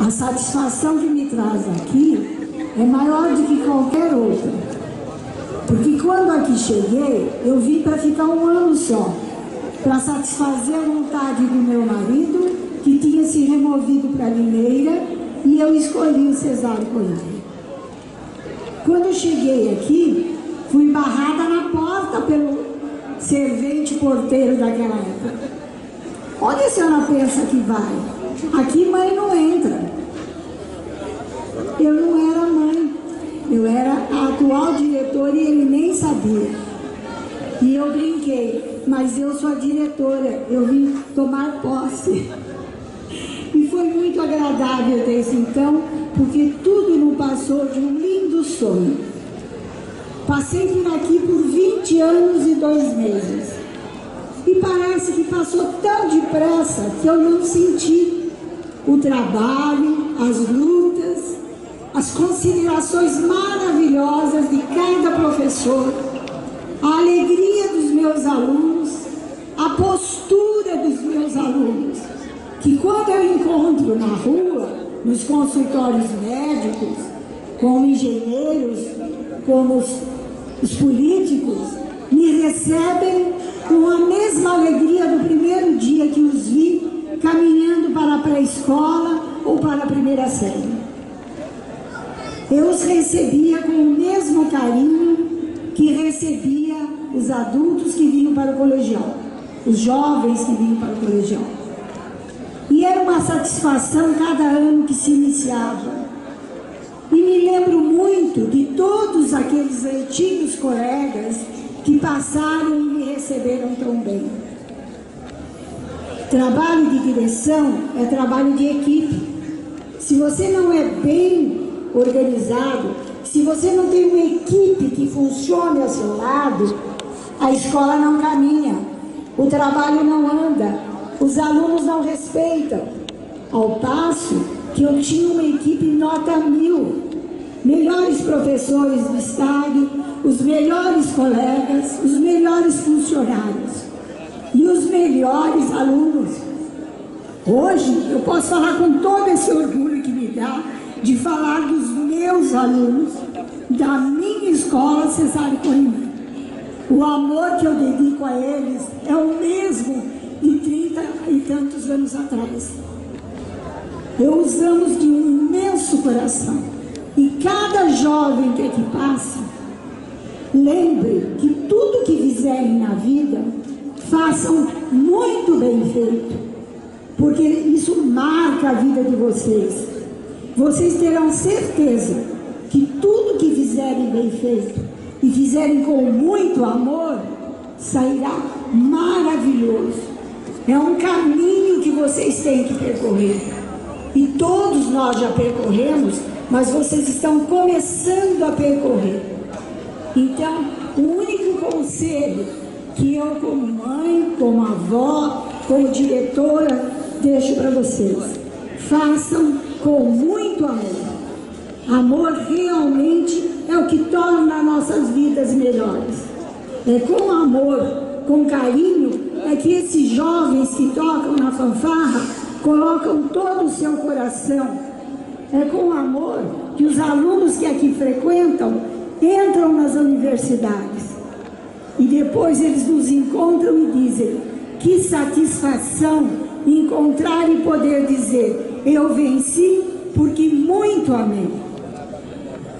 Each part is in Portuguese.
A satisfação que me traz aqui é maior do que qualquer outra. Porque quando aqui cheguei, eu vim para ficar um ano só, para satisfazer a vontade do meu marido, que tinha se removido para Limeira, e eu escolhi o Cesário Coelho. Quando eu cheguei aqui, fui barrada na porta pelo servente porteiro daquela época. Onde a senhora pensa que vai? Aqui mãe não entra. Eu não era mãe, eu era a atual diretora e ele nem sabia. E eu brinquei, mas eu sou a diretora, eu vim tomar posse. E foi muito agradável desde então, porque tudo não passou de um lindo sonho. Passei por aqui por 20 anos e 2 meses. E parece que passou tão depressa que eu não senti o trabalho, as lutas, as considerações maravilhosas de cada professor, a alegria dos meus alunos, a postura dos meus alunos, que quando eu encontro na rua, nos consultórios médicos, como engenheiros, como os políticos, me recebem com a mesma alegria do primeiro dia que os vi caminhando para a pré-escola ou para a primeira série. Eu os recebia com o mesmo carinho que recebia os adultos que vinham para o colegial, os jovens que vinham para o colegial. E era uma satisfação cada ano que se iniciava. E me lembro muito de todos aqueles antigos colegas que passaram e me receberam tão bem. Trabalho de direção é trabalho de equipe. Se você não é bem organizado, se você não tem uma equipe que funcione ao seu lado, a escola não caminha, o trabalho não anda, os alunos não respeitam. Ao passo que eu tinha uma equipe nota 1000, melhores professores do estado, os melhores colegas, os melhores funcionários e os melhores alunos. Hoje eu posso falar com todo esse orgulho que me dá de falar dos meus alunos, da minha escola Cesário Coelho. O amor que eu dedico a eles é o mesmo de 30 e tantos anos atrás. Eu os amo de um imenso coração. E cada jovem que aqui passa, lembre que tudo que fizerem na vida, façam muito bem feito, porque isso marca a vida de vocês. Vocês terão certeza que tudo que fizerem bem feito e fizerem com muito amor, sairá maravilhoso. É um caminho que vocês têm que percorrer. E todos nós já percorremos, mas vocês estão começando a percorrer. Então, o único conselho que eu, como mãe, como avó, como diretora, deixo para vocês: façam com muito amor. Amor realmente é o que torna as nossas vidas melhores. É com amor, com carinho, é que esses jovens que tocam na fanfarra colocam todo o seu coração. É com amor que os alunos que aqui frequentam entram nas universidades. E depois eles nos encontram e dizem: que satisfação encontrar e poder dizer: eu venci porque muito amei.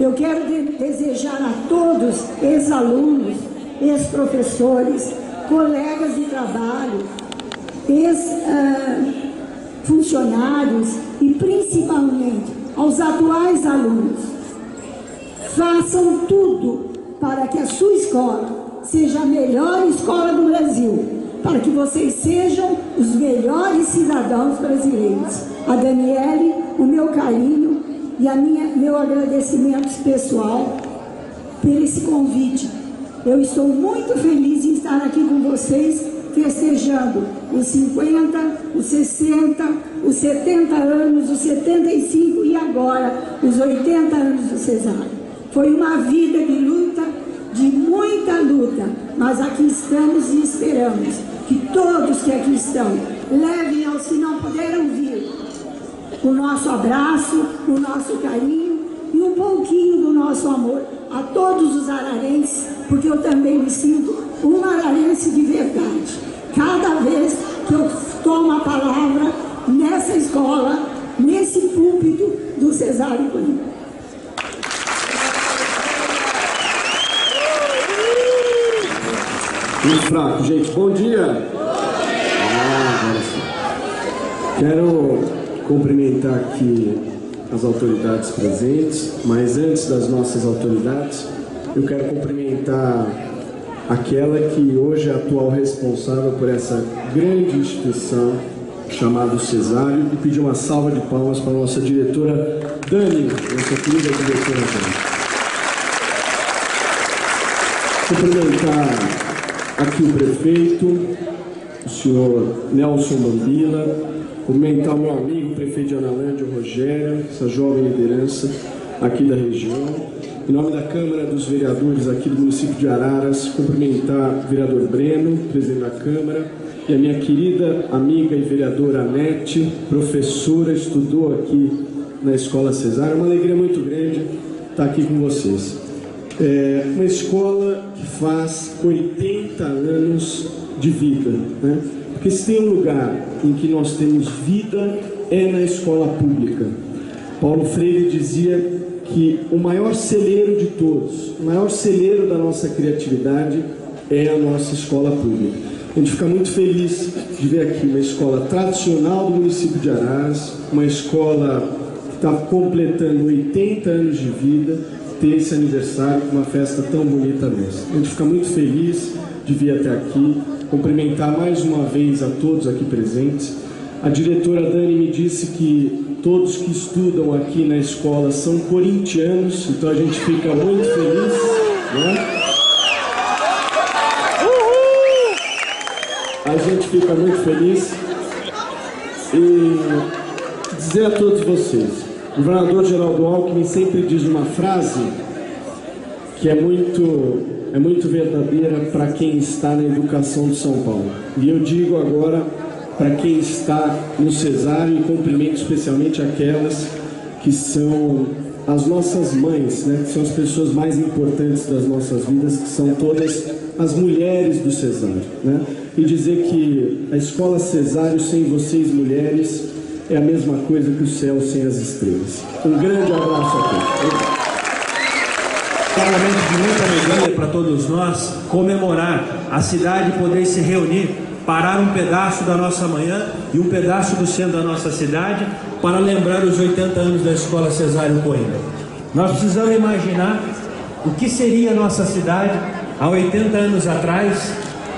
Eu quero desejar a todos, ex-alunos, ex-professores, colegas de trabalho, ex-funcionários e principalmente aos atuais alunos: façam tudo para que a sua escola seja a melhor escola do Brasil, para que vocês sejam os melhores cidadãos brasileiros. A Daniele, o meu carinho e meu agradecimento pessoal por esse convite. Eu estou muito feliz em estar aqui com vocês, festejando os 50, os 60, os 70 anos, os 75 e agora os 80 anos do Cesário. Foi uma vida de luta, de muita luta, mas aqui estamos e esperamos que todos que aqui estão levem aos que não puderam vir o nosso abraço, o nosso carinho e um pouquinho do nosso amor a todos os ararenses, porque eu também me sinto um ararense de verdade. Cada vez que eu tomo a palavra nessa escola, nesse púlpito do Cesário Coimbra. Muito fraco, gente. Bom dia! Agora sim. Quero cumprimentar aqui as autoridades presentes, mas antes das nossas autoridades, eu quero cumprimentar aquela que hoje é a atual responsável por essa grande instituição chamada Cesário e pedir uma salva de palmas para a nossa diretora Dani, nossa querida diretora Dani. Cumprimentar aqui o prefeito, o senhor Nelson Mambila, cumprimentar o meu amigo, o prefeito de Analândia, o Rogério, essa jovem liderança aqui da região. Em nome da Câmara dos Vereadores aqui do município de Araras, cumprimentar o vereador Breno, presidente da Câmara, e a minha querida amiga e vereadora Anete, professora, estudou aqui na Escola Cesário. É uma alegria muito grande estar aqui com vocês. É uma escola que faz 80 anos de vida, né? Porque se tem um lugar em que nós temos vida é na escola pública. Paulo Freire dizia que o maior celeiro de todos, o maior celeiro da nossa criatividade é a nossa escola pública. A gente fica muito feliz de ver aqui uma escola tradicional do município de Araras, uma escola que está completando 80 anos de vida, ter esse aniversário com uma festa tão bonita mesmo. A gente fica muito feliz de vir até aqui, cumprimentar mais uma vez a todos aqui presentes. A diretora Dani me disse que todos que estudam aqui na escola são corintianos, então a gente fica muito feliz, né? A gente fica muito feliz e dizer a todos vocês, o governador Geraldo Alckmin sempre diz uma frase que é muito verdadeira para quem está na educação de São Paulo. E eu digo agora para quem está no Cesário, e cumprimento especialmente aquelas que são as nossas mães, né? Que são as pessoas mais importantes das nossas vidas, que são todas as mulheres do Cesário, né? E dizer que a escola Cesário sem vocês mulheres é a mesma coisa que o céu sem as estrelas. Um grande abraço a todos. É um momento de muita alegria para todos nós comemorar a cidade poder se reunir, parar um pedaço da nossa manhã e um pedaço do centro da nossa cidade para lembrar os 80 anos da Escola Cesário Coimbra. Nós precisamos imaginar o que seria a nossa cidade há 80 anos atrás,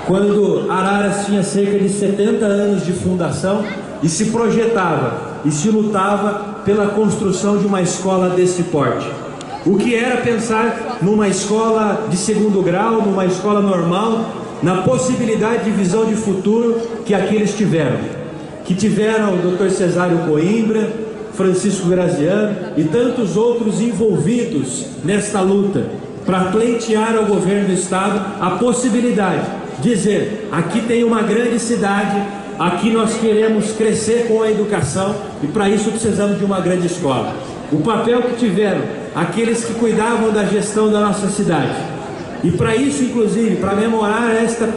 quando Araras tinha cerca de 70 anos de fundação e se projetava e se lutava pela construção de uma escola desse porte. O que era pensar numa escola de segundo grau, numa escola normal, na possibilidade de visão de futuro que aqui eles tiveram. Que tiveram o Dr. Cesário Coimbra, Francisco Graziano e tantos outros envolvidos nesta luta para pleitear ao governo do estado a possibilidade de dizer, aqui tem uma grande cidade, aqui nós queremos crescer com a educação e para isso precisamos de uma grande escola. O papel que tiveram aqueles que cuidavam da gestão da nossa cidade. E para isso, inclusive, para memorar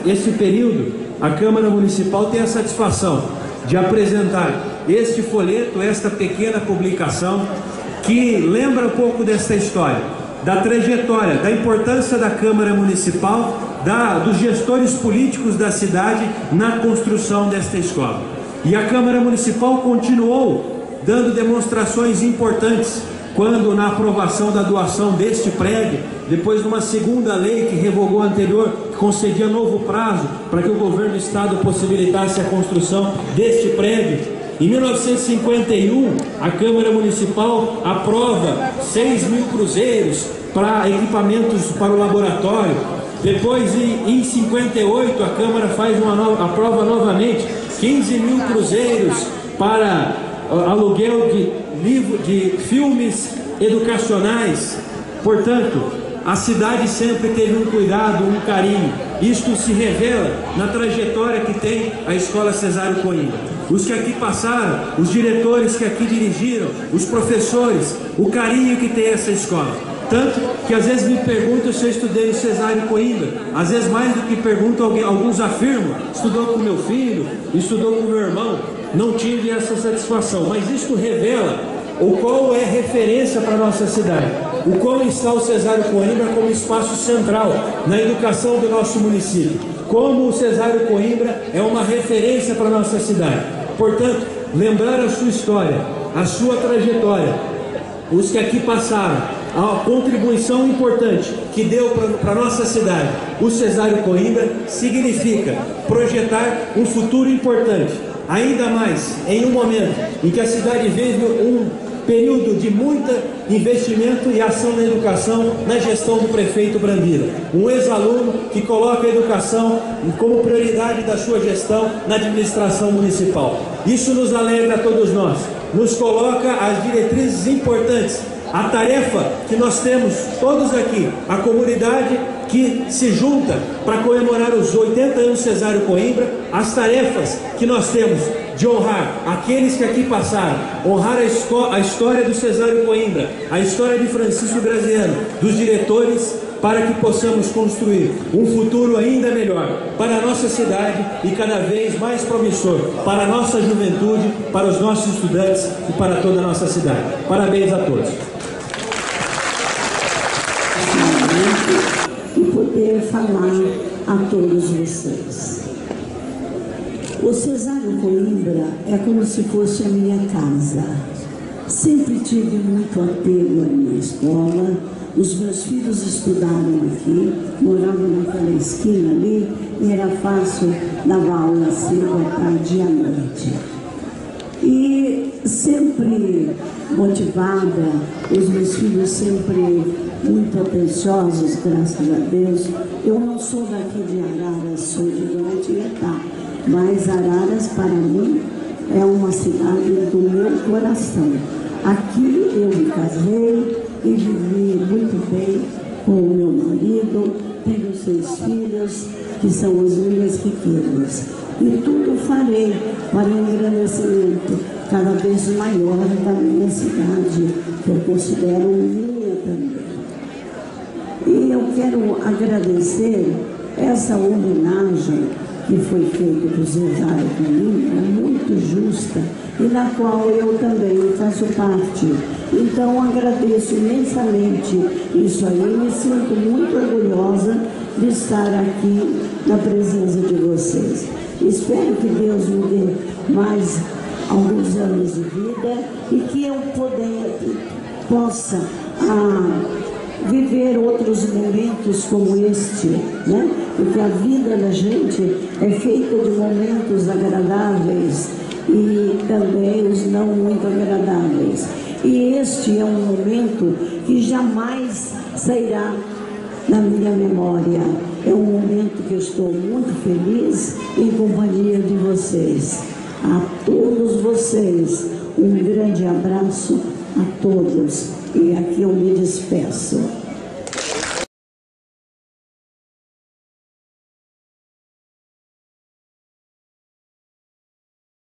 este período, a Câmara Municipal tem a satisfação de apresentar este folheto, esta pequena publicação, que lembra um pouco desta história, da trajetória, da importância da Câmara Municipal, dos gestores políticos da cidade na construção desta escola. E a Câmara Municipal continuou dando demonstrações importantes, quando na aprovação da doação deste prédio, depois de uma segunda lei que revogou a anterior, que concedia novo prazo para que o governo do estado possibilitasse a construção deste prédio, em 1951 a Câmara Municipal aprova 6 mil cruzeiros para equipamentos para o laboratório. Depois em 58 a Câmara aprova novamente 15 mil cruzeiros para aluguel de filmes educacionais. Portanto, a cidade sempre teve um cuidado, um carinho Isto se revela na trajetória que tem a Escola Cesário Coimbra. Os que aqui passaram, os diretores que aqui dirigiram, os professores, o carinho que tem essa escola. Tanto que às vezes me perguntam se eu estudei no Cesário Coimbra. Às vezes mais do que perguntam, alguns afirmam: estudou com meu filho, estudou com meu irmão. Não tive essa satisfação, mas isto revela o qual é referência para a nossa cidade, o qual está o Cesário Coimbra como espaço central na educação do nosso município, como o Cesário Coimbra é uma referência para a nossa cidade. Portanto, lembrar a sua história, a sua trajetória, os que aqui passaram, a contribuição importante que deu para a nossa cidade, o Cesário Coimbra, significa projetar um futuro importante, ainda mais em um momento em que a cidade vive um período de muito investimento e ação na educação, na gestão do prefeito Brambila, um ex-aluno que coloca a educação como prioridade da sua gestão na administração municipal. Isso nos alegra a todos nós, nos coloca as diretrizes importantes, a tarefa que nós temos todos aqui, a comunidade que se junta para comemorar os 80 anos Cesário Coimbra, as tarefas que nós temos de honrar aqueles que aqui passaram, honrar a história do Cesário Coimbra, a história de Francisco Graziano, dos diretores, para que possamos construir um futuro ainda melhor para a nossa cidade e cada vez mais promissor para a nossa juventude, para os nossos estudantes e para toda a nossa cidade. Parabéns a todos. E poder falar a todos vocês. O Cesário Coimbra é como se fosse a minha casa. Sempre tive muito apego à minha escola. Os meus filhos estudaram aqui, moravam naquela esquina ali, e era fácil dar aula cedo, à tarde e à noite. E sempre motivada, os meus filhos sempre muito atenciosos, graças a Deus. Eu não sou daqui de Araras, sou de Dona Tietá, mas Araras para mim é uma cidade do meu coração. Aqui eu me casei e vivi muito bem com o meu marido, tenho 6 filhos que são as minhas riquezas. E tudo farei para o engrandecimento cada vez maior da minha cidade, que eu considero minha também. E eu quero agradecer essa homenagem que foi feita para o Cesário Coimbra, muito justa, e na qual eu também faço parte. Então agradeço imensamente isso aí, me sinto muito orgulhosa de estar aqui na presença de vocês. Espero que Deus me dê mais alguns anos de vida e que eu possa viver outros momentos como este, né? Porque a vida da gente é feita de momentos agradáveis e também os não muito agradáveis. E este é um momento que jamais sairá na minha memória. É um momento que eu estou muito feliz em companhia de vocês. A todos vocês, um grande abraço a todos. E aqui eu me despeço.